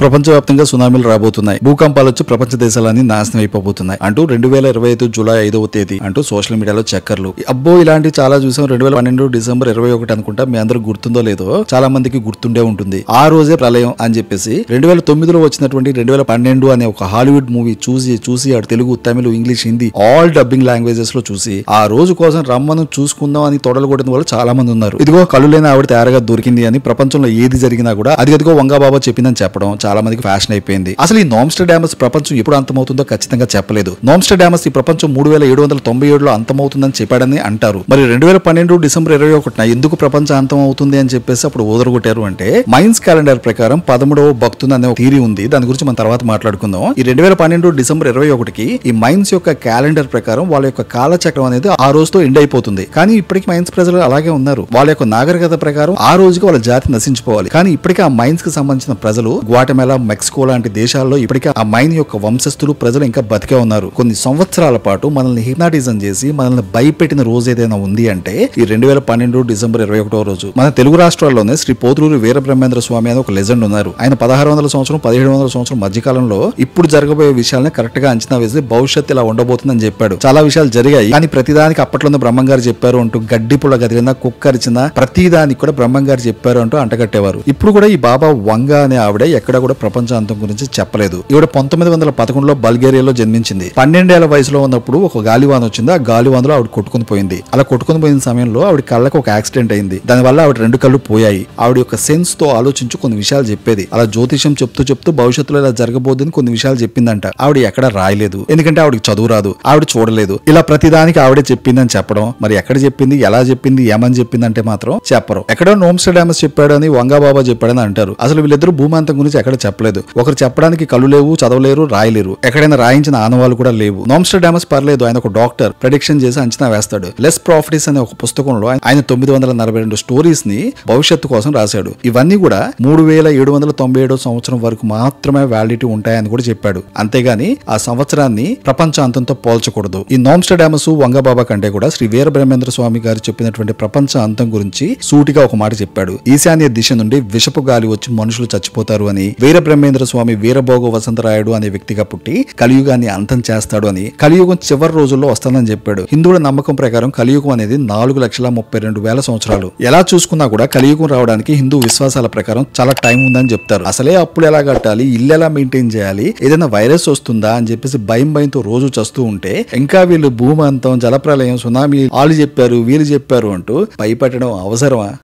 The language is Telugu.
ప్రపంచవ్యాప్తంగా సునామీలు రాబోతున్నాయి, భూకంపాలు వచ్చి ప్రపంచ దేశాలన్నీ నాశనం అయిపోతున్నాయి అంటూ 2025 జూలై 5వ తేదీ అంటూ సోషల్ మీడియాలో చక్కర్లు. అబ్బో ఇలాంటి చాలా చూసాం. 2012 డిసెంబర్ 21 అనుకుంటా. మీ అందరూ గుర్తుందో లేదో, చాలా మందికి గుర్తుండే ఉంటుంది. ఆ రోజే ప్రళయం అని చెప్పేసి 2009లో వచ్చినటువంటి 2012 అనే ఒక హాలీవుడ్ మూవీ చూసి అటు Telugu, Tamil, English, Hindi all dubbing languages లో చూసి ఆ రోజు కోసం రమ్మను చూసుకుందాం అని తొడలు కొట్టిన వాళ్ళు చాలా మంది ఉన్నారు. ఇదిగో కళ్ళు లేని ఆవిడ తయారుగా దొరికింది అని ప్రపంచంలో ఏది జరిగినా కూడా అదిగో వంగాబాబా చెప్పిందని చెప్పడం చాలా మందికి ఫ్యాషన్ అయిపోయింది. అసలు ఈ నోమ్స్టర్డామస్ ప్రపంచం ఎప్పుడు అంతమవుతుందో ఖచ్చితంగా చెప్పలేదు. నోమ్స్టర్డామస్ ఈ ప్రపంచం 3797లో అంతమవుతుందని చెప్పాడని అంటారు. మరి 2012 డిసెంబర్ 21 ఎందుకు ప్రపంచం అంతం అవుతుంది అని చెప్పేసి అప్పుడు ఓదరగొట్టారు అంటే, మైన్స్ క్యాలెండర్ ప్రకారం 11వ భక్తుని అనే థియరీ ఉంది. దాని గురించి మనం తర్వాత మాట్లాడుకుందాం. ఈ 2012 డిసెంబర్ 21కి ఈ మైన్స్ యొక్క క్యాలెండర్ ప్రకారం వాళ్ళ యొక్క కాలచక్రం అనేది ఆ రోజుతో ఎండ్ అయిపోతుంది. కానీ ఇప్పటికి మైన్స్ ప్రజలు అలాగే ఉన్నారు. వాళ్ళ యొక్క నాగరికత ప్రకారం ఆ రోజుకి వాళ్ళ జాతి నశించిపోవాలి. కానీ ఇప్పటికీ ఆ మైన్స్ కి సంబంధించిన ప్రజలు గ్వాటెమాలా, మెక్సికో లాంటి దేశాల్లో ఇప్పటికీ ఆ మైన్ యొక్క వంశస్థులు ప్రజలు ఇంకా బతికే ఉన్నారు. కొన్ని సంవత్సరాల పాటు మనల్ని హిప్నాటిజం చేసి మనల్ని భయపెట్టిన రోజు ఏదైనా ఉంది అంటే ఈ 2012 డిసెంబర్ 21వ రోజు. మన తెలుగు రాష్ట్రాల్లోనే శ్రీ పోతులూరి వీరబ్రహ్మేంద్ర స్వామి అనే ఒక లెజెండ్ ఉన్నారు. ఆయన 1600 సంవత్సరం 1700 సంవత్సరం మధ్యకాలంలో ఇప్పుడు జరగబోయే విషయాలను కరెక్ట్ గా అంచనా వేసి భవిష్యత్తు ఇలా ఉండబోతుందని చెప్పాడు. చాలా విషయాలు జరిగాయి, కానీ ప్రతిదానికి అప్పట్లోనే బ్రహ్మంగారు చెప్పారు అంటూ, గడ్డి పుల్ల గదిలినా, కుక్కరిచినా ప్రతిదానికి కూడా బ్రహ్మంగారు చెప్పారు అంటూ అంటగట్టేవారు. ఇప్పుడు కూడా ఈ బాబా వంగ అనే ఆవిడ ఎక్కడ కూడా ప్రపంచ అంతం గురించి చెప్పలేదు. ఈవిడ 1911లో బల్గేరియాలో జన్మించింది. 12 ఏళ్ల వయసులో ఉన్నప్పుడు ఒక గాలివాన వచ్చింది. ఆ గాలివానలో ఆవిడ కొట్టుకుని పోయింది. అలా కొట్టుకుని పోయిన సమయంలో ఆవిడ కళ్ళకు ఒక యాక్సిడెంట్ అయింది. దానివల్ల ఆవిడ 2 కళ్ళు పోయాయి. ఆవిడ యొక్క సెన్స్ తో ఆలోచించి కొన్ని విషయాలు చెప్పేది. అలా జ్యోతిషం చెప్తూ భవిష్యత్తులో ఇలా జరగబోదని కొన్ని విషయాలు చెప్పిందంట. ఆవిడ ఎక్కడ రాయలేదు, ఎందుకంటే ఆవిడకి చదువు రాదు, ఆవిడ చూడలేదు. ఇలా ప్రతిదానికి ఆవిడే చెప్పిందని చెప్పడం, మరి ఎక్కడ చెప్పింది, ఎలా చెప్పింది, ఏమని చెప్పింది అంటే మాత్రం చెప్పరు. ఎక్కడో నోమ్స్టర్డామస్ చెప్పాడని, వంగాబాబా చెప్పాడని అంటారు. అసలు వీళ్ళిద్దరు భూమాంతం గురించి ఎక్కడ చెప్పలేదు. ఒకరు చెప్పడానికి కళ్ళు లేవు, చదవలేరు, రాయలేరు. ఎక్కడైనా రాయించిన ఆనవాళ్ళు కూడా లేవు. నోమ్స్టర్డామస్ పర్లేదు, ఆయన ఒక డాక్టర్, ప్రెడిక్షన్ చేసి అంచనా వేస్తాడు. లెస్ ప్రాఫిటీస్ అనే ఒక పుస్తకంలో ఆయన 942 స్టోరీస్ ని భవిష్యత్తు కోసం రాశాడు. ఇవన్నీ కూడా 3797 సంవత్సరం వరకు మాత్రమే వ్యాలిడిటీ ఉంటాయని కూడా చెప్పాడు. అంతేగాని ఆ సంవత్సరాన్ని ప్రపంచ అంతంతో పోల్చకూడదు. ఈ నోమ్స్టర్డామస్ వంగబాబా కంటే కూడా శ్రీ వీరబ్రహ్మేంద్ర స్వామి గారు చెప్పినటువంటి ప్రపంచ అంతం గురించి సూటిగా ఒక మాట చెప్పాడు. ఈశాన్య దిశ నుండి విషపు గాలి వచ్చి మనుషులు చచ్చిపోతారు అని, వీరబ్రహ్మేంద్ర స్వామి వీరభోగ వసంతరాయుడు అనే వ్యక్తిగా పుట్టి కలియుగాన్ని అంతం చేస్తాడు అని, కలియుగం చివరి రోజుల్లో వస్తుందని చెప్పాడు. హిందువుల నమ్మకం ప్రకారం కలియుగం అనేది 4,32,000 సంవత్సరాలు. ఎలా చూసుకున్నా కూడా కలియుగం రావడానికి హిందూ విశ్వాసాల ప్రకారం చాలా టైం ఉందని చెప్తారు. అసలే అప్పులు ఎలా కట్టాలి, ఇల్లు ఎలా మెయింటైన్ చేయాలి, ఏదైనా వైరస్ వస్తుందా అని చెప్పేసి భయంతో రోజు చస్తూ ఉంటే, ఇంకా వీళ్ళు భూమి అంతం, జలప్రలయం, సునామీ వాళ్ళు చెప్పారు, వీళ్ళు చెప్పారు అంటూ భయపెట్టడం అవసరమా?